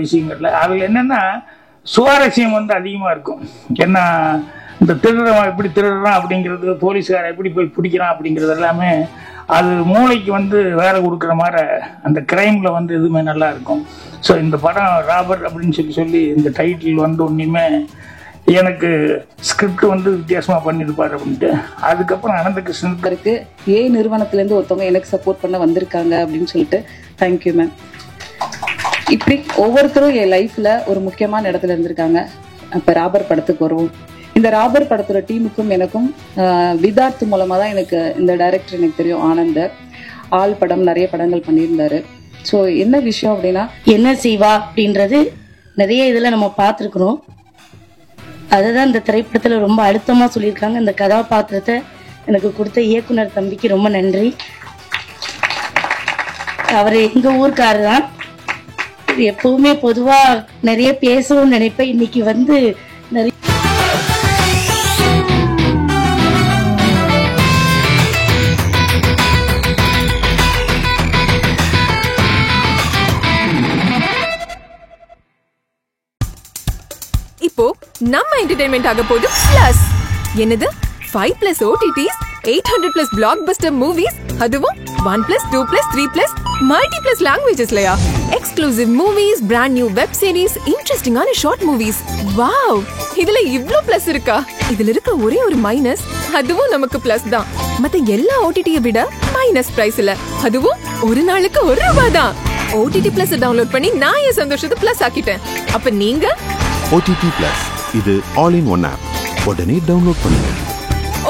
விஷயங்கள்ல அதுல என்னன்னா சுவாரஸ்யம் வந்து அதிகமா இருக்கும். ஏன்னா இந்த திருடுறவன் எப்படி திருடுறான் அப்படிங்கிறது, போலீஸ்காரன் எப்படி போய் பிடிக்கிறான் அப்படிங்கிறது எல்லாமே அது மூளைக்கு வந்து வேலை கொடுக்குற மாதிரி அந்த கிரைம்ல வந்து எதுவுமே நல்லா இருக்கும். ஸோ இந்த படம் ராபர்ட் அப்படின்னு சொல்லி இந்த டைட்டில் வந்து ஒன்றுமே எனக்கு ஸ்கிரிப்ட் வந்து வித்தியாசமா பண்ணியிருப்பாரு அப்படின்ட்டு. அதுக்கப்புறம் அனந்தகிருஷ்ணனுக்கு நிறுவனத்திலேருந்து ஒருத்தவங்க எனக்கு சப்போர்ட் பண்ண வந்திருக்காங்க அப்படின்னு சொல்லிட்டு தேங்க்யூ மேம். இப்படி ஒவ்வொருத்தரும் என் லைஃப்ல ஒரு முக்கியமான இடத்துல இருந்திருக்காங்க. இப்ப ராபர் படத்துக்கு வருவோம். இந்த ராபர் படத்தோட டீமுக்கும் எனக்கும் விதார்த் மூலமா தான் எனக்கு இந்த டைரக்டர் எனக்கு தெரியும். ஆனந்த ஆள் படம் நிறைய படங்கள் பண்ணியிருந்தாரு. ஸோ என்ன விஷயம் அப்படின்னா, என்ன செய்வா அப்படின்றது நிறைய இதுல நம்ம பார்த்துருக்குறோம். அதுதான் இந்த திரைப்படத்துல ரொம்ப அழுத்தமா சொல்லியிருக்காங்க. இந்த கதாபாத்திரத்தை எனக்கு கொடுத்த இயக்குனர் தம்பிக்கு ரொம்ப நன்றி. அவர் எங்க ஊருக்காரர் தான். எப்பவுமே பொதுவா நிறைய பேசணும்னு நினைப்பேன். இன்னைக்கு வந்து நிறைய இப்போ நம்ம என்டர்டெயின்மெண்ட் ஆக போகுது பிளஸ். என்னது 5+ OTTs, 800+ blockbuster movies, அதுவும் 1+, 2+, 3+, multi+ languagesலயா? Exclusive movies, brand new web series, interestingஆன short movies. Wow, இதுல இவ்ளோ பிளஸ் இருக்கா? இதுல இருக்க ஒரே ஒரு மைனஸ், அதுவும் நமக்கு பிளஸ் தான். மத்த எல்லா OTT-ய விட மைனஸ் பிரைஸ்ல, அதுவும் ஒரு நாளுக்கு ₹1 தான். OTT Plus டவுன்லோட் பண்ணி நான் என் சந்தோஷத்தை பிளஸ் ஆக்கிட்டேன். அப்ப நீங்க OTT Plus இது ஆல் இன் ஒன் ஆப். உடனே டவுன்லோட் பண்ணுங்க.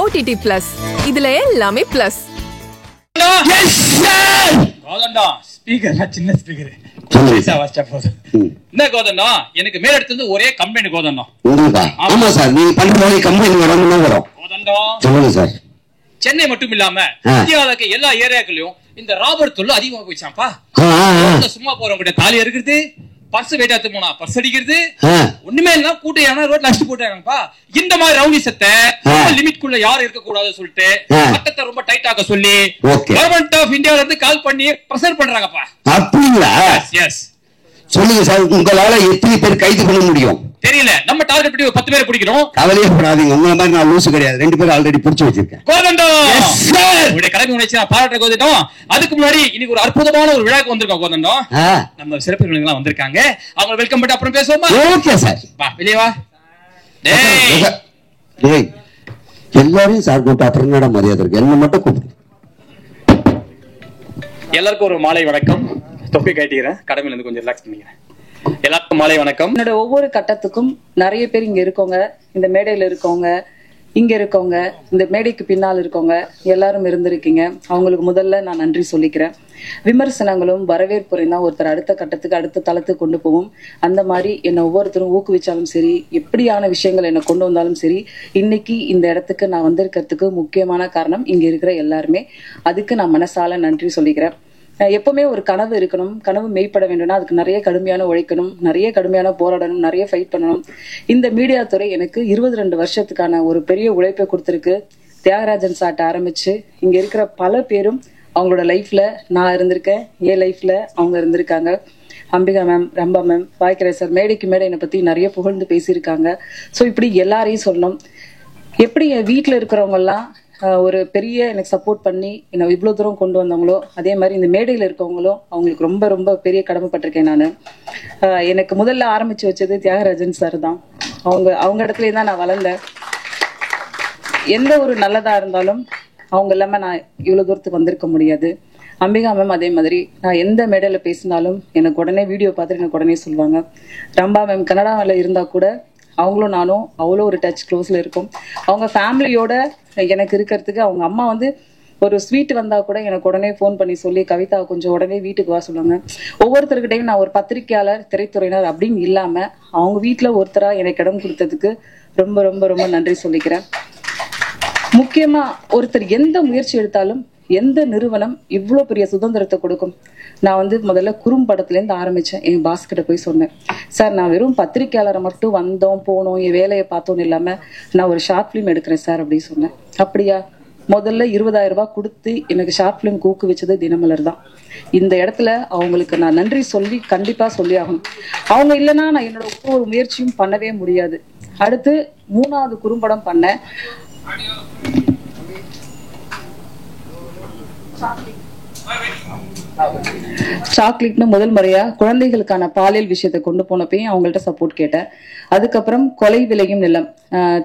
OTT Plus இதுல எல்லாமே plus. Yes sir. Kodanda speaker சின்ன ஸ்பீக்கர். சீசா வாஸ்டா போடு. என்ன கோதண்டா, எனக்கு மேல எடுத்து ஒரே கம்பெனி கோதண்டா. உங்களுக்கா? ஆமா சார், நீங்க பண்ற மாதிரி கம்பெனி வரணும்னா வரும். கோதண்டா சொல்லுங்க சார். சென்னை மட்டும் இல்லாம இந்தியாவுல இருக்க எல்லா ஏரியாக்களையும் இந்த ராபர்ட் தொல்லை அதிகமா போயிச்சாப்பா. சும்மா போறவங்க தாலி இருக்கிறது, பர்ஸ் வெயிட்டாத்து போனா பர்ஸ் அடிக்கிறது, ஒண்ணுமே இல்ல கூட்டையான ரோட்ல அடிச்சு போட்டாங்கப்பா. இந்த மாதிரி ரவுடி சத்தை லிமிட் குள்ள யாரும் இருக்க கூடாதுன்னு சொல்லிட்டு சட்டத்தை ரொம்ப டைட் ஆக்க சொல்லி கவர்மெண்ட் ஆஃப் இந்தியால இருந்து கால் பண்ணி பிரஷர் பண்றாங்கப்பா. அப்படிங்களா? எஸ். சொல்லுங்க சார், உங்களால எத்தனை பேர் கைது பண்ண முடியும் தெரியல. நம்ம டார்கெட் பண்ணி 10 பேரை பிடிக்கிறோம். கவலையே படாதீங்க, உங்களை மாதிரி நான் லூசு கிடையாது. 2 பேர் ஆல்ரெடி பிடிச்சு வச்சிருக்கேன். கோதண்டா உங்களுடைய கடமை உணர்ச்சி நான் பாராட்ட கோதண்டம். அதுக்கு முன்னாடி இன்னைக்கு ஒரு அற்புதமான ஒரு விழாக்கு வந்திருக்கோம் கோதண்டம். நம்ம சிறப்பு விருந்தினர்கள் வந்திருக்காங்க. அவங்க வெல்கம் பண்ணி அப்புறம் பேசுவோமா? Okay sir. வா வெளியே வா. டேய் எல்லாரையும் சார் கூப்பிட்டு அப்புறம் என்னடா மரியாதை இருக்கு? என்ன மட்டும் கூப்பிடு. எல்லாருக்கும் ஒரு மாலை வணக்கம். தொப்பி கட்டிக்கிறேன், கடமையில இருந்து கொஞ்சம் ரிலாக்ஸ் பண்ணிக்கிறேன். எல்லாருக்கும் மாலை வணக்கம். என்னோட ஒவ்வொரு கட்டத்துக்கும் நிறைய பேர் இங்க இருக்கவங்க, இந்த மேடையில இருக்கவங்க, இங்க இருக்கவங்க, இந்த மேடைக்கு பின்னால் இருக்கவங்க எல்லாரும் இருந்திருக்கீங்க. அவங்களுக்கு முதல்ல நான் நன்றி சொல்லிக்கிறேன். விமர்சனங்களும் வரவேற்புரையும் தான் ஒருத்தர் அடுத்த கட்டத்துக்கு அடுத்த தளத்துக்கு கொண்டு போகும். அந்த மாதிரி என்னை ஒவ்வொருத்தரும் ஊக்குவிச்சாலும் சரி, எப்படியான விஷயங்கள் என்னை கொண்டு வந்தாலும் சரி, இன்னைக்கு இந்த இடத்துக்கு நான் வந்திருக்கிறதுக்கு முக்கியமான காரணம் இங்க இருக்கிற எல்லாருமே. அதுக்கு நான் மனசால நன்றி சொல்லிக்கிறேன். எப்பவுமே ஒரு கனவு இருக்கணும், கனவு மெய்ப்பட வேண்டும்னா அதுக்கு நிறைய கடுமையான உழைக்கணும், நிறைய கடுமையான போராடணும், நிறைய ஃபைட் பண்ணணும். இந்த மீடியா துறை எனக்கு 22 வருஷத்துக்கான ஒரு பெரிய உழைப்பை கொடுத்துருக்கு. தியாகராஜன் சார்ட்ட ஆரம்பிச்சு இங்க இருக்கிற பல பேரும் அவங்களோட லைஃப்ல நான் இருந்திருக்கேன், என் லைஃப்ல அவங்க இருந்திருக்காங்க. அம்பிகா மேம், ரம்பா மேம், வாய்க்கிற சார் மேடைக்கு மேடை என்னை பத்தி நிறைய புகழ்ந்து பேசியிருக்காங்க. ஸோ இப்படி எல்லாரையும் சொல்லணும். எப்படி என் வீட்டில் இருக்கிறவங்க எல்லாம் ஒரு பெரிய எனக்கு சப்போர்ட் பண்ணி என்னை இவ்வளோ தூரம் கொண்டு வந்தவங்களோ, அதே மாதிரி இந்த மேடையில் இருக்கவங்களும் அவங்களுக்கு ரொம்ப ரொம்ப பெரிய கடமைப்பட்டிருக்கேன் நான். எனக்கு முதல்ல ஆரம்பிச்சு வச்சது தியாகராஜன் சார் தான். அவங்க இடத்துல தான் நான் வளர்ந்தேன். எந்த ஒரு நல்லதா இருந்தாலும் அவங்க இல்லாம நான் இவ்வளவு தூரத்துக்கு வந்திருக்க முடியாது. அம்பிகா மேம் அதே மாதிரி, நான் எந்த மேடையில பேசினாலும் எனக்கு உடனே வீடியோ பார்த்துட்டு எனக்கு உடனே சொல்லுவாங்க. ரம்பா மேம் கனடாவில் இருந்தா கூட அவங்களும் நானும் அவ்வளோ ஒரு டச் க்ளோஸ்ல இருக்கும். அவங்க ஃபேமிலியோட எனக்கு இருக்கிறதுக்கு அவங்க அம்மா வந்து ஒரு ஸ்வீட் வந்தா கூட எனக்கு உடனே ஃபோன் பண்ணி சொல்லி, கவிதா கொஞ்சம் உடனே வீட்டுக்கு வா சொல்லுவாங்க. ஒவ்வொருத்தருக்கிட்டையும் நான் ஒரு பத்திரிகையாளர், திரைத்துறையினர் அப்படின்னு இல்லாம அவங்க வீட்டுல ஒருத்தரா எனக்கு இடம் கொடுத்ததுக்கு ரொம்ப ரொம்ப ரொம்ப நன்றி சொல்லிக்கிறேன். முக்கியமா ஒருத்தர் எந்த முயற்சி எடுத்தாலும், எந்த நிறுவனம் இவ்வளவு பெரிய சுதந்திரத்தை கொடுக்கும்? நான் வந்து முதல்ல குறும்படத்துல இருந்து ஆரம்பிச்சேன். என் பாஸ் கிட்ட போய் சொன்னேன், சார் நான் வெறும் பத்திரிகையாளரை மட்டும் வந்தோம் போனோம் என் வேலையை பார்த்தோன்னு இல்லாம நான் ஒரு ஷார்ட் பிலிம் எடுக்கிறேன் சார் அப்படின்னு சொன்னேன். அப்படியா, முதல்ல 20,000 ரூபாய் கொடுத்து எனக்கு ஷார்ட் பிலிம் ஊக்குவிச்சது தினமலர் தான். இந்த இடத்துல அவங்களுக்கு நான் நன்றி சொல்லி கண்டிப்பா சொல்லி ஆகணும். அவங்க இல்லைன்னா நான் என்னோட ஒவ்வொரு முயற்சியும் பண்ணவே முடியாது. அடுத்து 3வது குறும்படம் பண்ணேன். சாக்லேட்னு முதல் முறையா குழந்தைகளுக்கான பாலியல் விஷயத்தை கொண்டு போனப்பையும் அவங்கள்ட்ட சப்போர்ட் கேட்டேன். அதுக்கப்புறம் கொலை விளையும் நிலம்,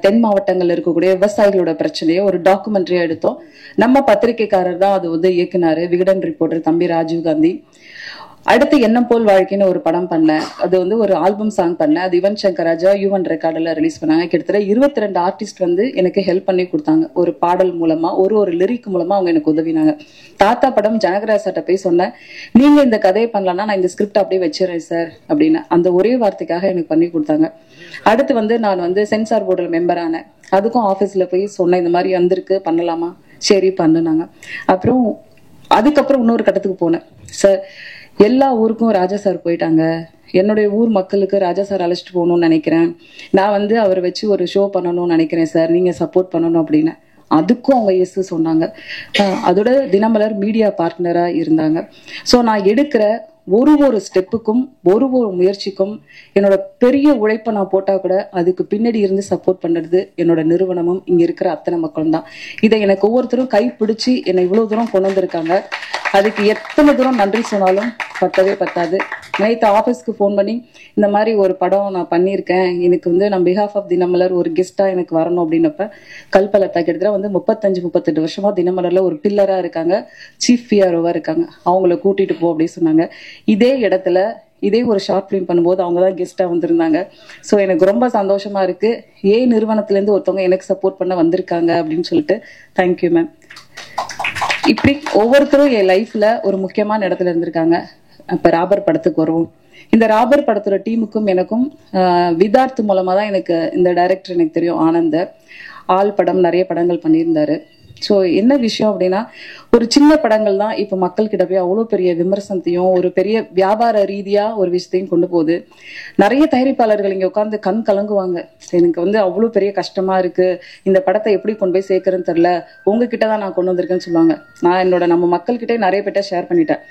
தென் மாவட்டங்கள்ல இருக்கக்கூடிய விவசாயிகளோட பிரச்சனையை ஒரு டாக்குமெண்ட்ரியா எடுத்தோம். நம்ம பத்திரிகைக்காரர் தான் அது இயக்குனாரு, விகடன் ரிப்போர்ட்டர் தம்பி ராஜீவ்காந்தி. அடுத்து எண்ணம் போல் வாழ்க்கைன்னு ஒரு படம் பண்ணேன். அது ஒரு ஆல்பம் சாங் பண்ணேன். அது யுவன் சங்கர் ராஜா யுவன் ரெக்கார்டில் ரிலீஸ் பண்ணாங்க. கிட்டத்தட்ட 22 ஆர்டிஸ்ட் எனக்கு ஹெல்ப் பண்ணி கொடுத்தாங்க. ஒரு பாடல் மூலமா ஒரு லிரிக் மூலமா அவங்க எனக்கு உதவினாங்க. தாத்தா படம் ஜனகராஜ் சார்ட்ட போய் சொன்னேன், நீங்க இந்த கதையை பண்ணலாம்னா நான் இந்த ஸ்கிரிப்ட் அப்படியே வச்சிடறேன் சார் அப்படின்னு. அந்த ஒரே வார்த்தைக்காக எனக்கு பண்ணி கொடுத்தாங்க. அடுத்து நான் சென்சார் போர்டில் மெம்பர் ஆனேன். அதுக்கும் ஆஃபீஸ்ல போய் சொன்னேன், இந்த மாதிரி வந்திருக்கு பண்ணலாமா, சரி பண்ணுனாங்க. அதுக்கப்புறம் இன்னொரு கட்டத்துக்கு போனேன். சார் எல்லா ஊருக்கும் ராஜா சார் போயிட்டாங்க, என்னுடைய ஊர் மக்களுக்கு ராஜா சார் அழைச்சிட்டு போகணும்னு நினைக்கிறேன், நான் அவரை வச்சு ஒரு ஷோ பண்ணணும்னு நினைக்கிறேன் சார், நீங்க சப்போர்ட் பண்ணணும் அப்படின்னு. அதுக்கும் அவங்க எஸ் சொன்னாங்க. அதோட தினமலர் மீடியா பார்ட்னரா இருந்தாங்க. ஸோ நான் எடுக்கிற ஒரு ஸ்டெப்புக்கும் ஒரு முயற்சிக்கும் என்னோட பெரிய உழைப்பை நான் போட்டா கூட அதுக்கு பின்னாடி இருந்து சப்போர்ட் பண்றது என்னோட நிறுவனமும் இங்க இருக்கிற அத்தனை மக்களும் தான். இதை எனக்கு ஒவ்வொருத்தரும் கைப்பிடிச்சு என்னை இவ்வளவு தூரம் கொண்டு வந்திருக்காங்க. அதுக்கு எத்தனை தூரம் நன்றி சொன்னாலும் பத்தவே பத்தாது. நேற்று ஆஃபீஸ்க்கு ஃபோன் பண்ணி இந்த மாதிரி ஒரு படம் நான் பண்ணியிருக்கேன், எனக்கு நான் பிஹாஃப் ஆஃப் தினமலர் ஒரு கெஸ்டா எனக்கு வரணும் அப்படின்னப்ப கல்பலத்தா கிட்டத்தட்ட 35-38 வருஷமா தினமலர்ல ஒரு பில்லரா இருக்காங்க, சீஃப் பிஆர்ஓவா இருக்காங்க, அவங்கள கூட்டிட்டு போ அப்படின்னு சொன்னாங்க. இதே இடத்துல இதே ஒரு ஷார்ட் ஃபிலிம் பண்ணும்போது அவங்க தான் கெஸ்டா வந்திருந்தாங்க. ஸோ எனக்கு ரொம்ப சந்தோஷமா இருக்கு. நிறுவனத்துல இருந்து ஒருத்தவங்க எனக்கு சப்போர்ட் பண்ண வந்திருக்காங்க அப்படின்னு சொல்லிட்டு தேங்க்யூ மேம். இப்படி ஒவ்வொருத்தரும் என் லைஃப்ல ஒரு முக்கியமான இடத்துல இருந்திருக்காங்க. இப்ப ராபர் படத்துக்கு வருவோம். இந்த ராபர் படத்தோட டீமுக்கும் எனக்கும் விதார்த் மூலமா தான் எனக்கு இந்த டைரக்டர் எனக்கு தெரியும், ஆனந்த. ஆள் படம் நிறைய படங்கள் பண்ணியிருந்தாரு. ஸோ என்ன விஷயம் அப்படின்னா, ஒரு சின்ன படங்கள் தான் இப்ப மக்கள் கிட்ட போய் அவ்வளவு பெரிய விமர்சனத்தையும் ஒரு பெரிய வியாபார ரீதியா ஒரு விஷயத்தையும் கொண்டு போகுது. நிறைய தயாரிப்பாளர்கள் இங்க உட்காந்து கண் கலங்குவாங்க, எனக்கு அவ்வளவு பெரிய கஷ்டமா இருக்கு, இந்த படத்தை எப்படி கொண்டு போய் சேர்க்கறதுன்னு தெரியல, உங்ககிட்டதான் நான் கொண்டு வந்திருக்கேன்னு சொல்லுவாங்க. நான் நம்ம மக்கள் கிட்டே நிறைய பேர்ட்ட ஷேர் பண்ணிட்டேன்.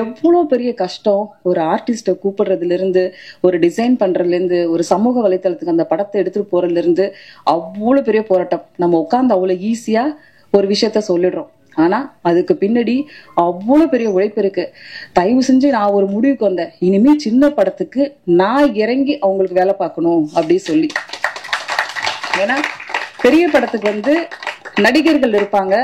எவ்வளவு பெரிய கஷ்டம் ஒரு ஆர்டிஸ்ட கூப்பிடுறதுல இருந்து, ஒரு டிசைன் பண்றதுல இருந்து, ஒரு சமூக வலைத்தளத்துக்கு அந்த படத்தை எடுத்துட்டு போறதுல இருந்து அவ்வளவு பெரிய போராட்டம். நம்ம உட்காந்து அவ்வளவு ஈஸியா ஒரு விஷயத்த சொல்லிடுறோம், ஆனா அதுக்கு பின்னாடி அவ்வளவு பெரிய உழைப்பு இருக்கு. தயவு செஞ்சு நான் ஒரு முடிவுக்கு வந்தேன், இனிமே சின்ன படத்துக்கு நான் இறங்கி அவங்களுக்கு வேலை பார்க்கணும் அப்படின்னு சொல்லி. ஏன்னா பெரிய படத்துக்கு நடிகர்கள் இருப்பாங்க,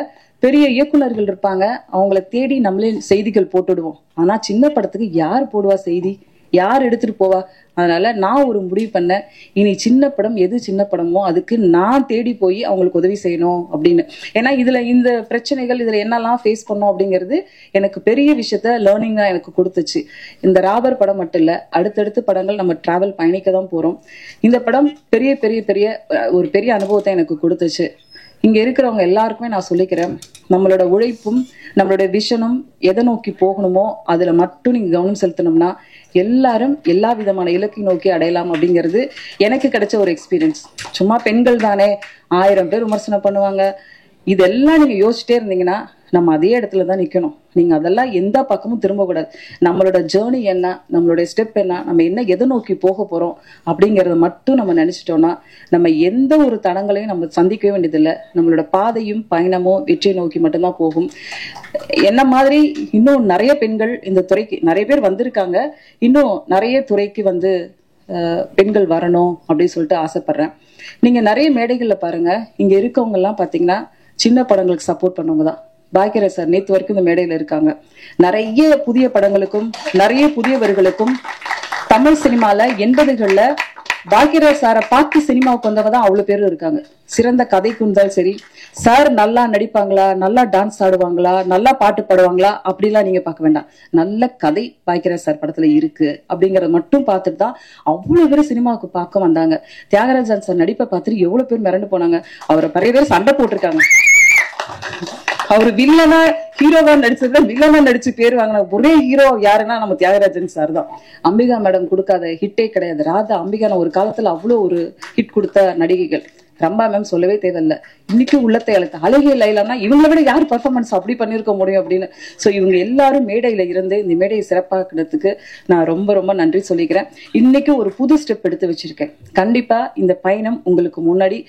பெரிய இயக்குனர்கள் இருப்பாங்க, அவங்கள தேடி நம்மளே செய்திகள் போட்டுடுவோம். ஆனா சின்ன படத்துக்கு யார் போடுவா செய்தி, யார் எடுத்துட்டு போவா? அதனால நான் ஒரு முடிவு பண்ணேன், இனி சின்ன படம் எது சின்ன படமோ அதுக்கு நான் தேடி போய் அவங்களுக்கு உதவி செய்யணும் அப்படின்னு. ஏன்னா இதுல இந்த பிரச்சனைகள், இதுல என்னெல்லாம் ஃபேஸ் பண்ணோம் அப்படிங்கிறது எனக்கு பெரிய விஷயத்த லேர்னிங்கா எனக்கு கொடுத்துச்சு. இந்த ராபர் படம் மட்டும் இல்ல, அடுத்தடுத்த படங்கள் நம்ம டிராவல் பயணிக்க தான் போறோம். இந்த படம் பெரிய பெரிய பெரிய ஒரு பெரிய அனுபவத்தை எனக்கு கொடுத்துச்சு. இங்க இருக்கிறவங்க எல்லாருக்குமே நான் சொல்லிக்கிறேன், நம்மளோட உழைப்பும் நம்மளோட விஷனும் எதை நோக்கி போகணுமோ அதுல மட்டும் நீங்க கவனம் செலுத்தணும்னா எல்லாரும் எல்லா விதமான இலக்கை நோக்கி அடையலாம் அப்படிங்கிறது எனக்கு கிடைச்ச ஒரு எக்ஸ்பீரியன்ஸ். சும்மா பெண்கள் தானே 1000 பேர் விமர்சனம் பண்ணுவாங்க, இதெல்லாம் நீங்க யோசிச்சுட்டே இருந்தீங்கன்னா நம்ம அதே இடத்துல தான் நிக்கணும். நீங்க அதெல்லாம் எந்த பக்கமும் திரும்ப கூடாது. நம்மளோட ஜேர்னி என்ன, நம்மளுடைய ஸ்டெப் என்ன, நம்ம என்ன எதை நோக்கி போக போறோம் அப்படிங்கறத மட்டும் நம்ம நினைச்சிட்டோம்னா நம்ம எந்த ஒரு தடங்களையும் நம்ம சந்திக்கவே வேண்டியதில்லை. நம்மளோட பாதையும் பயணமும் வெற்றியை நோக்கி மட்டும்தான் போகும். என்ன மாதிரி இன்னும் நிறைய பெண்கள் இந்த துறைக்கு நிறைய பேர் வந்திருக்காங்க, இன்னும் நிறைய துறைக்கு பெண்கள் வரணும் அப்படின்னு சொல்லிட்டு ஆசைப்படுறேன். நீங்க நிறைய மேடைகள்ல பாருங்க, இங்க இருக்கவங்க எல்லாம் பாத்தீங்கன்னா சின்ன படங்களுக்கு சப்போர்ட் பண்ணவங்க தான். பாக்கியராஜ் சார் நேத்து வரைக்கும் இந்த மேடையில இருக்காங்க. நிறைய புதிய படங்களுக்கும் நிறைய புதியவர்களுக்கும் தமிழ் சினிமால 80கள்ல பாக்கியராஜ் சாரை பார்த்து சினிமாவுக்கு வந்தவங்க தான் அவ்வளவு பேரும் இருக்காங்க. சிறந்த கதைக்கு இருந்தாலும் சரி, சார் நல்லா நடிப்பாங்களா, நல்லா டான்ஸ் ஆடுவாங்களா, நல்லா பாட்டு பாடுவாங்களா அப்படிலாம் நீங்க பார்க்க வேண்டாம். நல்ல கதை பாக்கியராஜ் சார் படத்துல இருக்கு அப்படிங்கறத மட்டும் பார்த்துட்டு தான் அவ்வளவு பேர் சினிமாவுக்கு பார்க்க வந்தாங்க. தியாகராஜன் சார் நடிப்பை பார்த்துட்டு எவ்வளவு பேர் மிரண்டு போனாங்க. அவரை நிறைய பேர் சண்டை போட்டிருக்காங்க. அவரு வில்லனா ஹீரோவா நடிச்சதுல வில்லனா நடிச்சு பேர் வாங்கின ஒரே ஹீரோ யாருன்னா நம்ம தியாகராஜன் சார் தான். அம்பிகா மேடம் கொடுக்காத ஹிட்டே கிடையாது. ராதா, அம்பிகா ஒரு காலத்துல அவ்வளவு ஒரு ஹிட் கொடுத்த நடிகைகள். ரம்பா மேம் சொல்லவே தேவையில்லை. இன்னைக்கு உள்ளத்தை அழைத்த அழகிய லைலானா இவங்களை விட யார் பர்ஃபார்மன்ஸ் அப்படி பண்ணிருக்க முடியும் அப்படின்னு. ஸோ இவங்க எல்லாரும் மேடையில இருந்து இந்த மேடையை சிறப்பாக்குறதுக்கு நான் ரொம்ப ரொம்ப நன்றி சொல்லிக்கிறேன். இன்னைக்கு ஒரு புது ஸ்டெப் எடுத்து வச்சிருக்கேன். கண்டிப்பா இந்த பயணம் உங்களுக்கு முன்னாடி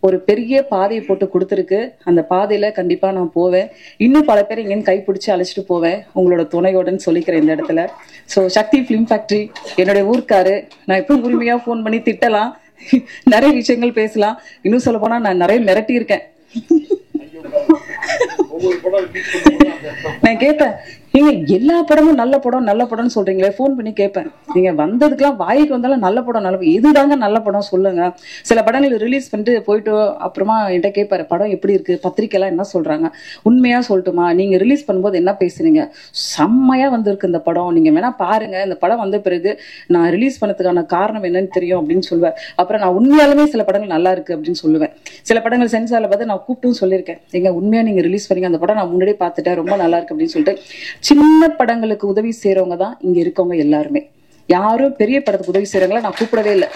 ஒரு பெரிய பாதையை போட்டு கொடுத்துருக்கு. அந்த பாதையில கண்டிப்பா நான் போவேன். இன்னும் பல பேர் இங்கேன்னு கைப்பிடிச்சு அழைச்சிட்டு போவேன் உங்களோட துணையோடன்னு சொல்லிக்கிறேன் இந்த இடத்துல. ஸோ சக்தி ஃபிலிம் ஃபேக்டரி என்னுடைய ஊர்க்காரு. நான் எப்பவும் உரிமையா ஃபோன் பண்ணி திட்டலாம், நிறைய விஷயங்கள் பேசலாம். இன்னும் சொல்ல போனா நான் நிறைய மிரட்டி இருக்கேன். நான் கேட்பேன், நீங்க எல்லா படமும் நல்ல படம் நல்ல படம்னு சொல்றீங்களே, போன் பண்ணி கேட்பேன். நீங்க வந்ததுக்கெல்லாம் வாய்க்கு வந்தாலும் நல்ல படம் நல்ல படம் எதுதாங்க நல்ல படம் சொல்லுங்க. சில படங்கள் ரிலீஸ் பண்ணிட்டு போயிட்டு அப்புறமா என்கிட்ட கேட்பாரு, படம் எப்படி இருக்கு, பத்திரிக்கை எல்லாம் என்ன சொல்றாங்க, உண்மையா சொல்லட்டுமா, நீங்க ரிலீஸ் பண்ணும்போது என்ன பேசுறீங்க, செம்மையா வந்திருக்கு இந்த படம், நீங்க வேணா பாருங்க, இந்த படம் வந்த பிறகு நான் ரிலீஸ் பண்ணதுக்கான காரணம் என்னன்னு தெரியும் அப்படின்னு சொல்லுவேன். அப்புறம் நான் உண்மையாலுமே சில படங்கள் நல்லா இருக்கு அப்படின்னு சொல்லுவேன். சில படங்கள் சென்சார்ல பார்த்து நான் கூப்பிட்டும் சொல்லியிருக்கேன், எங்க உண்மையா நீங்க ரிலீஸ் பண்ணீங்க, அந்த படம் நான் முன்னாடியே பார்த்துட்டேன், ரொம்ப நல்லா இருக்கு அப்படின்னு சொல்லிட்டு. சின்ன படங்களுக்கு உதவி செய்யறவங்க தான் இங்க இருக்கவங்க எல்லாருமே. யாரும் பெரிய படத்துக்கு உதவி செய்யறவங்கள நான் கூப்பிடவே இல்லை.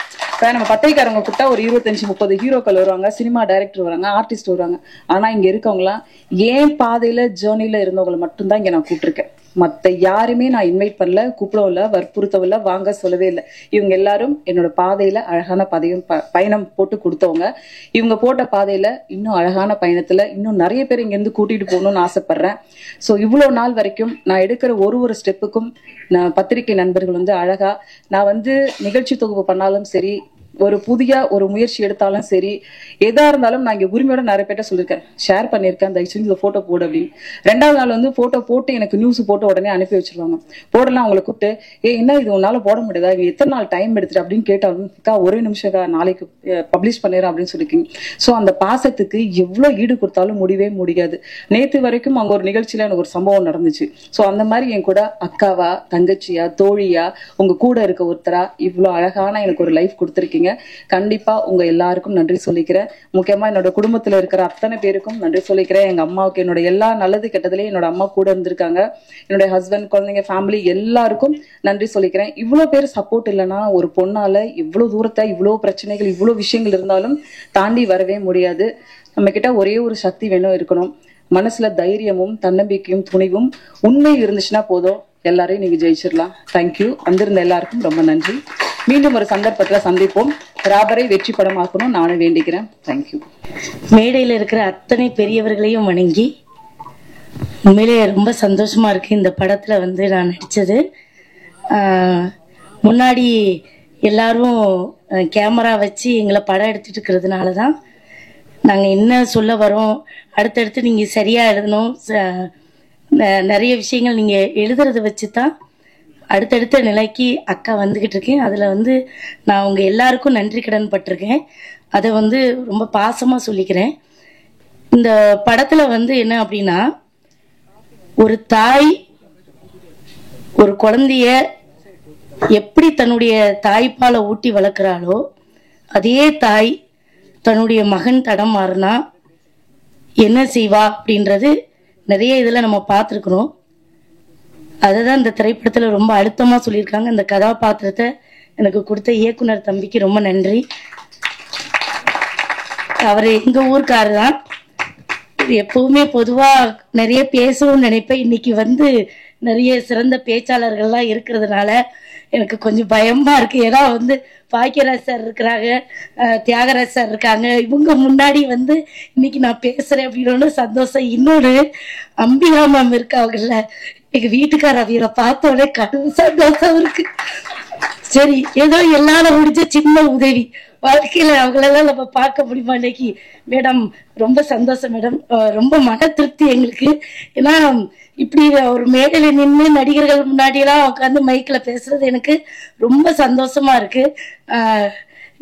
நம்ம பட்டைக்காரங்க கூப்பிட்டா ஒரு 25-30 ஹீரோக்கள் வருவாங்க, சினிமா டைரக்டர் வராங்க, ஆர்டிஸ்ட் வருவாங்க. ஆனா இங்க இருக்கவங்களாம் ஏன் பாதையில ஜேர்னில இருந்தவங்களை மட்டும்தான் இங்க நான் கூப்பிட்டுருக்கேன். மத்த யாருமே நான் இன்வைட் பண்ணல, கூப்பிடவும் இல்லை, வற்புறுத்தவில்லை, வாங்க சொல்லவே இல்லை. இவங்க எல்லாரும் என்னோட பாதையில அழகான பயணம் போட்டு கொடுத்தவங்க. இவங்க போட்ட பாதையில இன்னும் அழகான பயணத்துல இன்னும் நிறைய பேர் இங்க இருந்து கூட்டிட்டு போகணும்னு ஆசைப்படுறேன். சோ இவ்வளவு நாள் வரைக்கும் நான் எடுக்கிற ஒரு ஸ்டெப்புக்கும் நான் பத்திரிகை நண்பர்கள் அழகா, நான் நிகழ்ச்சி தொகுப்பு பண்ணாலும் சரி, ஒரு புதிய ஒரு முயற்சி எடுத்தாலும் சரி, எதா இருந்தாலும் நான் இங்க உரிமையோட நிறைய பேர்ட்ட சொல்லியிருக்கேன், ஷேர் பண்ணியிருக்கேன், தயவுசெய்து இந்த போட்டோ போடு அப்படின்னு. 2வது நாள் போட்டோ போட்டு எனக்கு நியூஸ் போட்டு உடனே அனுப்பி வச்சிருவாங்க. போடலாம் அவங்களை கூப்பிட்டு, என்ன இது உன்னால போட முடியாதா, இது எத்தனை நாள் டைம் எடுத்துட்டு அப்படின்னு கேட்டாலும், ஒரே நிமிஷம் நாளைக்கு பப்ளிஷ் பண்ணிடுறேன் அப்படின்னு சொல்லிருக்கீங்க. சோ அந்த பாசத்துக்கு எவ்வளவு ஈடு கொடுத்தாலும் முடியவே முடியாது. நேத்து வரைக்கும் அங்க ஒரு நிகழ்ச்சியில எனக்கு ஒரு சம்பவம் நடந்துச்சு. சோ அந்த மாதிரி என் கூட அக்காவா, தங்கச்சியா, தோழியா, உங்க கூட இருக்க ஒருத்தரா இவ்வளவு அழகான எனக்கு ஒரு லைஃப் கொடுத்துருக்கீங்க. கண்டிப்பா உங்க எல்லாருக்கும் நன்றி சொல்லிக்கிறேன். முக்கியமா என்னோட குடும்பத்துல இருக்கிற அத்தனை பேருக்கும் நன்றி சொல்லிக்கிறேன். எங்க அம்மாவுக்கு என்னோட எல்லா நல்லது கெட்டதுலயும் என்னோட அம்மா கூட இருந்திருக்காங்க. என்னோட ஹஸ்பண்ட், குழந்தைங்க, ஃபேமிலி எல்லாருக்கும் நன்றி சொல்லிக்கிறேன். இவ்வளவு பேர் சப்போர்ட் இல்லைன்னா ஒரு பொண்ணால இவ்வளவு தூரத்தை, இவ்வளவு பிரச்சனைகள், இவ்வளவு விஷயங்கள் இருந்தாலும் தாண்டி வரவே முடியாது. நம்ம கிட்ட ஒரே ஒரு சக்தி வேணும் இருக்கணும். மனசுல தைரியமும் தன்னம்பிக்கையும் துணிவும் உண்மை இருந்துச்சுன்னா போதும், எல்லாரையும் நீங்க ஜெயிச்சிடலாம். தேங்க்யூ. வந்திருந்த எல்லாருக்கும் ரொம்ப நன்றி. மீண்டும் ஒரு சந்தர்ப்பத்துல சந்திப்போம். ராபரை வெற்றி படமாக்கணும் நானும் வேண்டிக்கிறேன். தேங்க்யூ. மேடையில் இருக்கிற அத்தனை பெரியவர்களையும் வணங்கி, உண்மையிலே ரொம்ப சந்தோஷமா இருக்கு இந்த படத்துல நான் நடிச்சது. முன்னாடி எல்லாரும் கேமரா வச்சு எங்களை படம் எடுத்துட்டு இருக்கிறதுனால தான் நாங்கள் என்ன சொல்ல வரோம், அடுத்தடுத்து நீங்கள் சரியாக எழுதணும், நிறைய விஷயங்கள் நீங்கள் எழுதுறதை வச்சு தான் அடுத்தடுத்த நிலைக்கு அக்கா வந்துக்கிட்டு இருக்கேன். அதில் நான் அவங்க எல்லாருக்கும் நன்றி கடன் பட்டிருக்கேன். அதை ரொம்ப பாசமாக சொல்லிக்கிறேன். இந்த படத்தில் என்ன அப்படின்னா, ஒரு தாய் ஒரு குழந்தைய எப்படி தன்னுடைய தாய்ப்பாலை ஊட்டி வளர்க்குறாளோ, அதே தாய் தன்னுடைய மகன் தடம் மாறினா என்ன செய்வா அப்படின்றது நிறைய இதில் நம்ம பார்த்துருக்குறோம். அதை தான் இந்த திரைப்படத்தில் ரொம்ப அழுத்தமாக சொல்லியிருக்காங்க. இந்த கதாபாத்திரத்தை எனக்கு கொடுத்த இயக்குனர் தம்பிக்கு ரொம்ப நன்றி. அவர் எங்கள் ஊருக்காரர் தான். எப்பவுமே பொதுவாக நிறைய பேசவும் நினைப்பேன். இன்னைக்கு நிறைய சிறந்த பேச்சாளர்கள்லாம் இருக்கிறதுனால எனக்கு கொஞ்சம் பயமா இருக்கு. ஏன்னா பாக்கியராஜ் சார் இருக்கிறாங்க, தியாகராஜ் சார் இருக்காங்க, இவங்க முன்னாடி இன்னைக்கு நான் பேசுறேன் அப்படின்னு சந்தோஷம். இன்னொரு அம்பிகா மேம் இருக்காங்கல்ல, எங்க வீட்டுக்கார அவரை பார்த்தோடனே கடும் சந்தோஷம் இருக்கு. சரி, ஏதோ எல்லாரும் முடிஞ்ச சின்ன உதவி வாழ்க்கையில அவங்களெல்லாம் நம்ம பார்க்க முடியுமா இன்னைக்கு. மேடம் ரொம்ப சந்தோஷம் மேடம், ரொம்ப மன திருப்தி எங்களுக்கு. ஏன்னா இப்படி ஒரு மேடையில நின்று நடிகர்கள் முன்னாடி எல்லாம் உட்காந்து மைக்ல பேசுறது எனக்கு ரொம்ப சந்தோஷமா இருக்கு.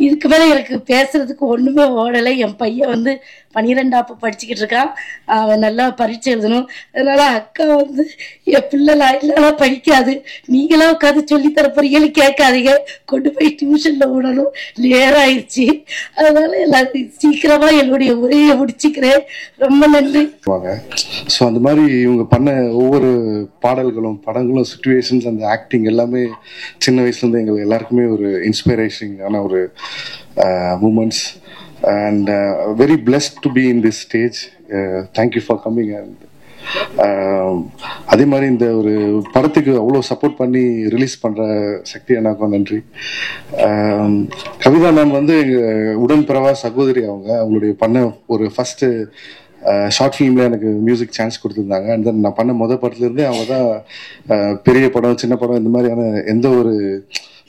இதுக்கு மேல எனக்கு பேசுறதுக்கு ஒண்ணுமே ஓடலை. என் பையன் 12ஆப்பு படிச்சுக்கிட்டு இருக்கான், அவன் நல்லா பரீட்சை எழுதணும். அதனால அக்கா என் பிள்ளைல இல்லைலாம் படிக்காது, நீங்களா உட்காந்து சொல்லி தரப்போறீங்கன்னு கேட்காதீங்க, கொண்டு போய் டியூஷன்ல விடணும், நேரம் ஆயிடுச்சு. அதனால எல்லாரும் சீக்கிரமா என்னுடைய உரையை முடிச்சுக்கிறேன். ரொம்ப நன்றி. ஸோ அந்த மாதிரி இவங்க பண்ண ஒவ்வொரு பாடல்களும் படங்களும் சிச்சுவேஷன்ஸ், அந்த ஆக்டிங் எல்லாமே சின்ன வயசுலேருந்து எங்களுக்கு எல்லாருக்குமே ஒரு இன்ஸ்பிரேஷனான ஒரு moments. and very blessed to be in this stage. Thank you for coming. And அதே மாதிரி இந்த ஒரு படத்துக்கு அவ்வளோ சப்போர்ட் பண்ணி ரிலீஸ் பண்ற சக்தி அண்ணாக்கும் நன்றி. கவிதா மேம் வந்து எங்க உடன்பிறவா சகோதரி. அவங்களுடைய பண்ண ஒரு ஃபர்ஸ்ட் ஷார்ட் ஃபிலிம்ல எனக்கு மியூசிக் சான்ஸ் கொடுத்துருந்தாங்க. அண்ட் தென் நான் பண்ண படத்துலேருந்தே அவங்க தான் பெரிய படம் சின்ன படம் இந்த மாதிரியான எந்த ஒரு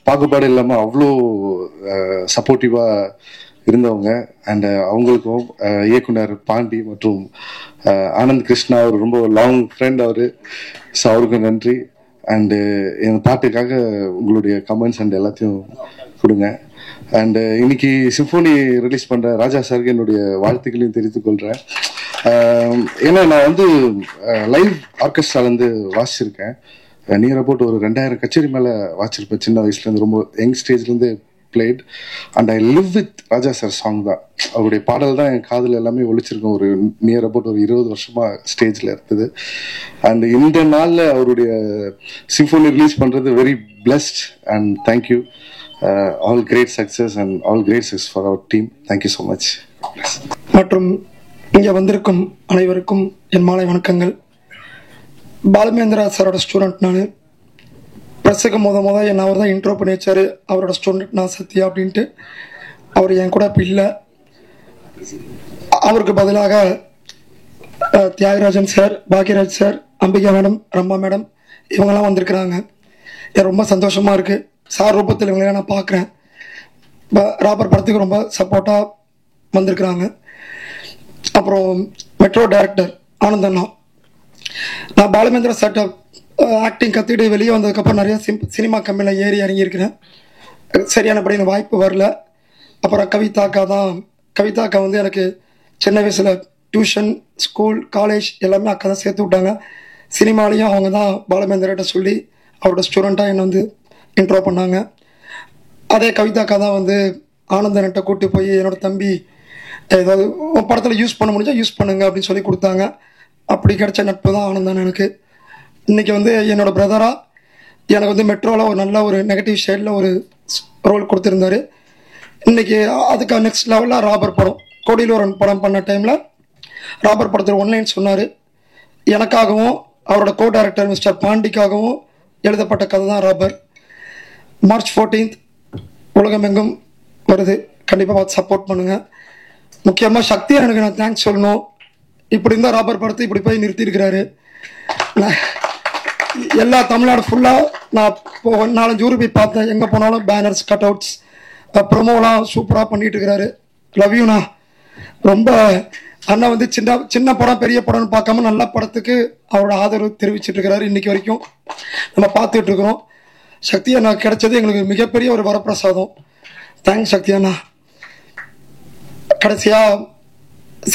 பாகுபாடு இல்லாமல் அவ்வளோ சப்போர்ட்டிவா இருந்தவங்க. அண்ட் அவங்களுக்கும் இயக்குனர் பாண்டி மற்றும் ஆனந்த் கிருஷ்ணா அவர் ரொம்ப லாங் ஃப்ரெண்ட் அவரு. ஸோ அவருக்கும் நன்றி. அண்டு என் பாட்டுக்காக உங்களுடைய கமெண்ட்ஸ் அண்ட் எல்லாத்தையும் கொடுங்க. அண்டு இன்னைக்கு சிம்போனி ரிலீஸ் பண்ற ராஜா சாருக்கு என்னுடைய வாழ்த்துக்களையும் தெரிவித்துக் கொள்றேன். ஏன்னா நான் வந்து லைவ் ஆர்கெஸ்ட்ராலேருந்து வாசிச்சிருக்கேன். நியர் அபவுட் ஒரு 2000 கச்சேரி மேலே வாசிச்சிருப்பேன் சின்ன வயசுலேருந்து. ரொம்ப யங் ஸ்டேஜ்லேருந்து played and I live with Raja sir song தான். அவருடைய பாடல் தான் என் காதில் எல்லாமே ஒழிச்சிருக்கோம். ஒரு நியர் அபவுட் ஒரு 20 வருஷமா ஸ்டேஜில் இருக்குது. அண்ட் இந்த நாளில் அவருடைய சிம்போனி ரிலீஸ் பண்ணுறது very blessed and thank you. All great success and all great success for அவர் டீம். Thank you so much. மற்றும் இங்கே வந்திருக்கும் அனைவருக்கும் என் மாலை வணக்கங்கள். பாலுமேந்திரா சாரோட ஸ்டூடெண்ட் நான். ப்ரெஸ்ஸுக்கு என்ன அவர் தான் இன்ட்ரோ பண்ணி வச்சார். அவரோட ஸ்டூடெண்ட் நான் சத்யா அப்படின்ட்டு. அவர் என் கூட இப்போ இல்லை. அவருக்கு பதிலாக Thiagarajan sir, Bhagyaraj sir, Ambika madam, Rambha madam இவங்கெல்லாம் வந்திருக்கிறாங்க. எனக்கு ரொம்ப சந்தோஷமாக இருக்குது. சார் ரூபத்தில் இவங்களெல்லாம் நான் பார்க்குறேன். ராபர் படத்துக்கு ரொம்ப சப்போர்ட்டாக வந்திருக்கிறாங்க. அப்புறம் மெட்ரோ டைரக்டர் ஆனந்தண்ணா. நான் பாலுமேந்திரா சார்ட்ட ஆக்டிங் கற்றுக்கிட்டு வெளியே வந்ததுக்கப்புறம் நிறைய சினிமா கம்பெனியில் ஏறி இறங்கியிருக்கிறேன். சரியானபடி எனக்கு வாய்ப்பு வரல. அப்புறம் கவிதாக்கா வந்து எனக்கு சின்ன வயசில் டியூஷன், ஸ்கூல், காலேஜ் எல்லாமே அக்கா தான் சேர்த்து விட்டாங்க. சினிமாலேயும் அவங்க தான் பாலுமேந்திராட்ட சொல்லி அவரோட ஸ்டூடெண்ட்டாக என்னை வந்து இன்ட்ரோ பண்ணாங்க. அதே கவிதாக்கா தான் வந்து ஆனந்தன்கிட்ட கூப்பிட்டு போய் என்னோட தம்பி ஏதாவது படத்தில் யூஸ் பண்ண முடிஞ்சால் யூஸ் பண்ணுங்க அப்படின்னு சொல்லி கொடுத்தாங்க. அப்படி கிடைச்ச நட்பு தான் ஆனந்தன் எனக்கு. இன்றைக்கி வந்து என்னோட பிரதராக எனக்கு வந்து மெட்ரோவில் ஒரு நல்ல ஒரு நெகட்டிவ் ஷேடில் ஒரு ரோல் கொடுத்துருந்தாரு. இன்றைக்கி அதுக்கு நெக்ஸ்ட் லெவலில் ராபர் படம், கோடியில் ஒரு படம் பண்ண டைமில் ராபர் படத்தில் ஒன்லைன் சொன்னார். எனக்காகவும் அவரோட கோ டைரக்டர் மிஸ்டர் பாண்டிக்காகவும் எழுதப்பட்ட கதை தான் ராபர். மார்ச் 14 உலகமெங்கும் வருது. கண்டிப்பாக பார்த்து சப்போர்ட் பண்ணுங்கள். முக்கியமாக சக்தியை எனக்கு நான் தேங்க்ஸ் சொல்லணும். இப்படி இருந்தால் ராபர் படத்தை இப்படி போய் நிறுத்தியிருக்கிறாரு. எல்லா தமிழ்நாடு ஃபுல்லாக நான் 4-5 ஊர் போய் பார்த்தேன். எங்கே போனாலும் பேனர்ஸ், கட் அவுட்ஸ், ப்ரொமோலாம் சூப்பராக பண்ணிட்டு இருக்கிறாரு. லவ் யூண்ணா. ரொம்ப அண்ணா வந்து சின்ன படம் பெரிய படம்னு பார்க்காம நல்ல படத்துக்கு அவரோட ஆதரவு தெரிவிச்சிட்டு இருக்கிறாரு. இன்னைக்கு வரைக்கும் நம்ம பார்த்துட்டு இருக்கிறோம். சக்தி அண்ணா கிடைச்சது எங்களுக்கு மிகப்பெரிய ஒரு வரப்பிரசாதம். தேங்க்ஸ் சக்தி அண்ணா. கடைசியாக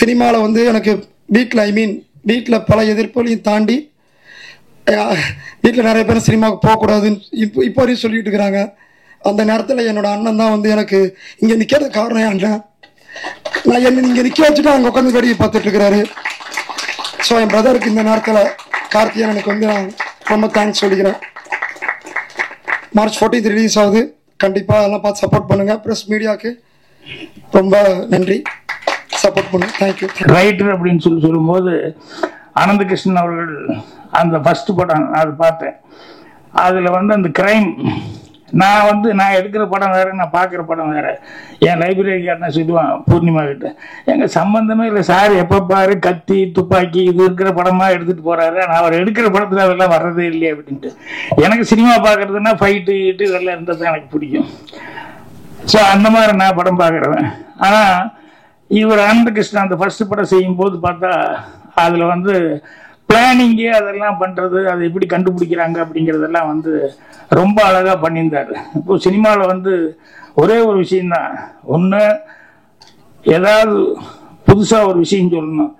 சினிமாவில் வந்து எனக்கு வீட்டில் பல எதிர்ப்புகளையும் தாண்டி வீட்டில் நிறைய பேர் சினிமாவுக்கு போகக்கூடாதுன்னு இப்போ வரையும் சொல்லிட்டு இருக்கிறாங்க. அந்த நேரத்தில் என்னோட அண்ணன் தான் வந்து எனக்கு இங்கே நிற்கிறது காரணம். என் அண்ணன் நான் என்ன இங்கே நிற்க வச்சுட்டு அங்கே உட்காந்து வேடிக்கை பார்த்துட்டு இருக்கிறாரு. ஸோ என் பிரதருக்கு இந்த நேரத்தில் கார்த்திகேயன் எனக்கு வந்து நான் ரொம்ப தேங்க்ஸ் சொல்லிக்கிறேன். மார்ச் 14 ரிலீஸ் ஆகுது. கண்டிப்பாக அதெல்லாம் பார்த்து சப்போர்ட் பண்ணுங்கள். ப்ரெஸ் மீடியாவுக்கு ரொம்ப நன்றி. சப்போர்ட் பண்ணுங்க. தேங்க்யூ. ரைட்டர் அப்படின்னு சொல்லும்போது ஆனந்த கிருஷ்ணன் அவர்கள் அந்த ஃபர்ஸ்ட் படம் அது பார்த்தேன். அதில் வந்து அந்த கிரைம் நான் எடுக்கிற படம் வேறு, நான் பார்க்குற படம் வேறு. என் லைப்ரரிக்காரனை சொல்லுவான் பூர்ணிமா கிட்ட, எங்கள் சம்பந்தமே இல்லை சார், எப்போ பாரு கத்தி துப்பாக்கி இது இருக்கிற படமாக எடுத்துகிட்டு போகிறாரு, ஆனால் அவர் எடுக்கிற படத்தில் அதெல்லாம் வர்றதே இல்லையே அப்படின்ட்டு. எனக்கு சினிமா பார்க்குறதுன்னா ஃபைட்டு இதெல்லாம் இருந்தது தான் எனக்கு பிடிக்கும். ஸோ அந்த மாதிரி நான் படம் பார்க்குறேன். ஆனால் இவர் ஆனந்த கிருஷ்ணன் அந்த ஃபர்ஸ்ட் படம் செய்யும் போது பார்த்தா அதில் வந்து பிளானிங்கு அதெல்லாம் பண்ணுறது, அதை எப்படி கண்டுபிடிக்கிறாங்க அப்படிங்கிறதெல்லாம் வந்து ரொம்ப அழகாக பண்ணியிருந்தார். இப்போ சினிமாவில் வந்து ஒரே ஒரு விஷயந்தான், ஒன்று ஏதாவது புதுசாக ஒரு விஷயம் சொல்லணும்,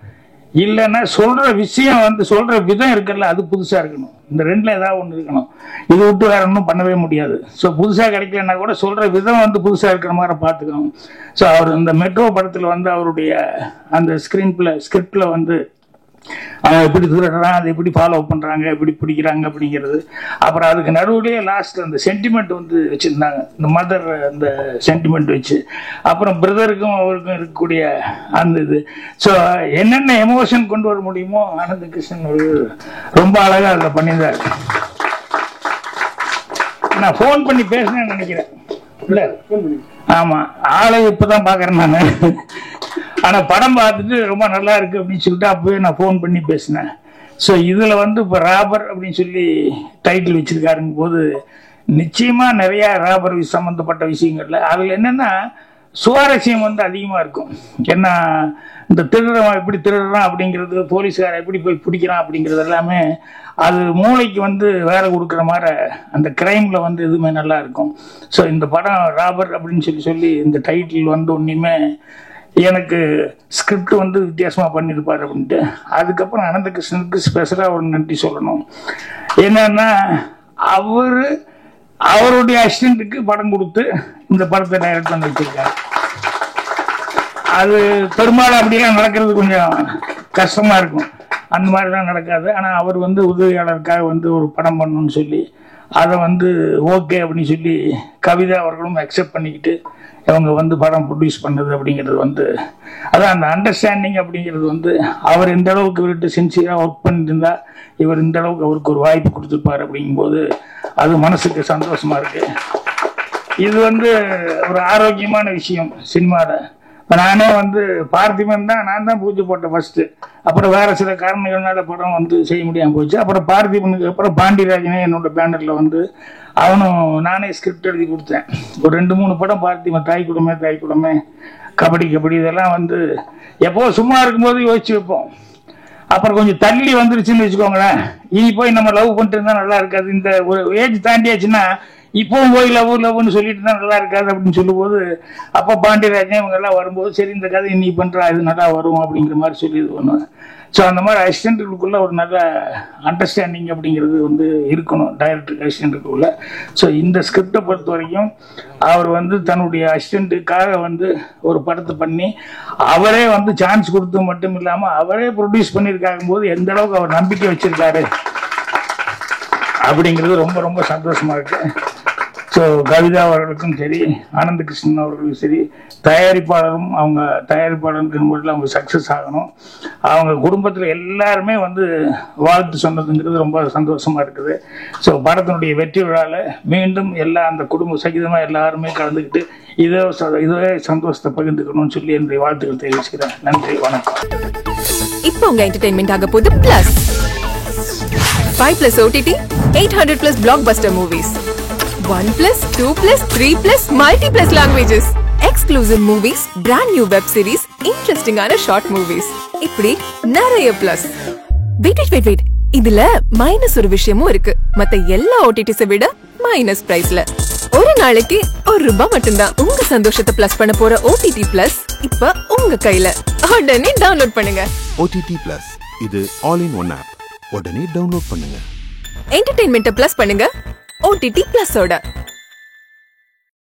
இல்லைன்னா சொல்கிற விஷயம் வந்து சொல்கிற விதம் இருக்குல்ல அது புதுசாக இருக்கணும். இந்த ரெண்டில் ஏதாவது ஒன்று இருக்கணும். இது விட்டு வேற ஒன்றும் பண்ணவே முடியாது. ஸோ புதுசாக கிடைக்கலன்னா கூட சொல்கிற விதம் வந்து புதுசாக இருக்கிற மாதிரி பார்த்துக்கணும். ஸோ அவர் இந்த மெட்ரோ படத்தில் வந்து அவருடைய அந்த ஸ்கிரிப்டில் வந்து அவன் எப்படி திருடுறான், அதை எப்படி ஃபாலோ பண்றாங்க, எப்படி பிடிக்கிறாங்க அப்படிங்கிறது. அப்புறம் அதுக்கு நடுவுலயே லாஸ்ட் அந்த சென்டிமெண்ட் வந்து வச்சிருந்தாங்க, இந்த மதர் அந்த சென்டிமெண்ட் வச்சு. அப்புறம் பிரதருக்கும் அவருக்கும் இருக்கக்கூடிய அந்த இது. ஸோ என்னென்ன எமோஷன் கொண்டு வர முடியுமோ ஆனந்த கிருஷ்ணன் ஒரு ரொம்ப அழகா அதில் பண்ணியிருந்தார். நான் ஃபோன் பண்ணி பேசினேன்னு நினைக்கிறேன். இல்லை, ஆமா, ஆளை இப்பதான் பாக்குறேன் நான். ஆனா படம் பார்த்துட்டு ரொம்ப நல்லா இருக்கு அப்படின்னு சொல்லிட்டு அப்பவே நான் ஃபோன் பண்ணி பேசினேன். ஸோ இதுல வந்து இப்போ ராபர் அப்படின்னு சொல்லி டைட்டில் வச்சிருக்காருங்க போது நிச்சயமா நிறைய ராபர் சம்பந்தப்பட்ட விஷயங்கள்ல அதுல என்னன்னா சுவாரஸ்யம் வந்து அதிகமா இருக்கும். ஏன்னா இந்த திருடுறவன் எப்படி திருடுறான் அப்படிங்கிறது, போலீஸ்காரன் எப்படி போய் பிடிக்கிறான் அப்படிங்கிறது எல்லாமே அது மூளைக்கு வந்து வேலை கொடுக்குற மாதிரி அந்த கிரைம்ல வந்து எதுவுமே நல்லா இருக்கும். ஸோ இந்த படம் ராபர் அப்படின்னு சொல்லி இந்த டைட்டில் வந்து ஒன்றுமே எனக்கு ஸ்கிரிப்ட் வந்து வித்தியாசமா பண்ணியிருப்பார் அப்படின்ட்டு. அதுக்கப்புறம் அனந்த கிருஷ்ணனுக்கு ஸ்பெஷலாக ஒரு நன்றி சொல்லணும். என்னன்னா அவருடைய அசிஸ்டன்ட்டுக்கு படம் கொடுத்து இந்த படத்தை டைரக்ட் பண்ணி வச்சிருக்காரு. அது பெரும்பாலும் அப்படியெல்லாம் நடக்கிறது கொஞ்சம் கஷ்டமா இருக்கும், அந்த மாதிரிலாம் நடக்காது. ஆனால் அவர் வந்து உதவியாளருக்காக வந்து ஒரு படம் பண்ணணும்னு சொல்லி அதை வந்து ஓகே அப்படின்னு சொல்லி கவிதா அவர்களும் அக்செப்ட் பண்ணிக்கிட்டு இவங்க வந்து படம் ப்ரொடியூஸ் பண்ணது அப்படிங்கிறது வந்து அதான் அந்த அண்டர்ஸ்டாண்டிங் அப்படிங்கிறது வந்து அவர் எந்த அளவுக்கு இவர்கிட்ட சின்சியராக ஒர்க் பண்ணியிருந்தா இவர் இந்த அளவுக்கு அவருக்கு ஒரு வாய்ப்பு கொடுத்துருப்பார் அப்படிங்கும்போது அது மனசுக்கு சந்தோஷமா இருக்கு. இது வந்து ஒரு ஆரோக்கியமான விஷயம் சினிமாவில். நானே வந்து பார்த்திபன் தான் நான் தான் பூஜை போட்டேன் ஃபர்ஸ்ட். அப்புறம் வேற சில காரணங்கள்னால படம் வந்து செய்ய முடியாமல் போச்சு. அப்புறம் பார்த்திபனுக்கு அப்புறம் பாண்டியராஜனே என்னோட பேனர்ல வந்து அவனும் நானே ஸ்கிரிப்ட் எழுதி கொடுத்தேன். ஒரு 2-3 படம் பார்த்திபன், தாய் குடும்பமே, கபடி இதெல்லாம் வந்து எப்போ சும்மா இருக்கும்போது யோசிச்சு வைப்போம். அப்புறம் கொஞ்சம் தள்ளி வந்துருச்சுன்னு வச்சுக்கோங்களேன், இனி போய் நம்ம லவ் பண்ணிட்டு இருந்தா நல்லா இருக்காது. இந்த ஒரு ஏஜ் தாண்டியாச்சுன்னா இப்பவும் போய் லவ்னு சொல்லிட்டு தான் நல்லா இருக்காது அப்படின்னு சொல்லும் போது அப்போ பாண்டியராஜன் இவங்க எல்லாம் வரும்போது சரி இந்த கதை நீ பண்றா இது நல்லா வரும் அப்படிங்கிற மாதிரி சொல்லி இது பண்ணுவேன். ஸோ அந்த மாதிரி அசிஸ்டன்ட்டுக்குள்ள ஒரு நல்ல அண்டர்ஸ்டாண்டிங் அப்படிங்கிறது வந்து இருக்கணும் டைரக்டருக்கு அசிஸ்டன்ட்டுக்குள்ள. ஸோ இந்த ஸ்கிரிப்டை பொறுத்த வரைக்கும் அவர் வந்து தன்னுடைய அசிஸ்டண்ட்டுக்காக வந்து ஒரு படத்தை பண்ணி அவரே வந்து சான்ஸ் கொடுத்து மட்டும் இல்லாமல் அவரே ப்ரொடியூஸ் பண்ணியிருக்காங்க போது எந்த அளவுக்கு அவர் நம்பிக்கை வச்சிருக்காரு அப்படிங்கிறது ரொம்ப ரொம்ப சந்தோஷமா இருக்கு. ஸோ கவிதா அவர்களுக்கும் சரி, ஆனந்த கிருஷ்ணன் அவர்களுக்கும் சரி, தயாரிப்பாளரும் அவங்க தயாரிப்பாளருக்கு முறையில் அவங்க சக்ஸஸ் ஆகணும். அவங்க குடும்பத்தில் எல்லாருமே வந்து வாழ்த்து சொன்னதுங்கிறது ரொம்ப சந்தோஷமா இருக்குது. ஸோ படத்தினுடைய வெற்றி விழாவில் மீண்டும் எல்லா அந்த குடும்ப சகிதமாக எல்லாருமே கலந்துக்கிட்டு இதே சந்தோஷத்தை பகிர்ந்துக்கணும்னு சொல்லி என்னுடைய வாழ்த்துக்கள் தெரிவிச்சுக்கிறேன். நன்றி, வணக்கம். இப்போ உங்க என்டர்டைன்மெண்ட் ஆக போகுது plus 5+ OTT 800+ blockbuster movies 1+, 2+, 3+, multi+ languages exclusive movies, brand new web series, interesting ஆன short movies இப்படி நிறைய பிளஸ். வெயிட் இதுல மைனஸ் ஒரு விஷயமும் இருக்கு. மத்த எல்லா OTTs விட மைனஸ் பிரைஸ்ல ஒரு நாளைக்கு ₹1 மட்டும்தான். உங்க சந்தோஷத்தை பிளஸ் பண்ண போற OTT பிளஸ் இப்ப உங்க கையில. உடனே டவுன்லோட் பண்ணுங்க. OTT Plus இது ஆல் இன் ஒன் ஆப். உடனே டவுன்லோட் பண்ணுங்க. என்டர்டெயின்மெண்ட்டை பிளஸ் பண்ணுங்க OTT Plus ஓட.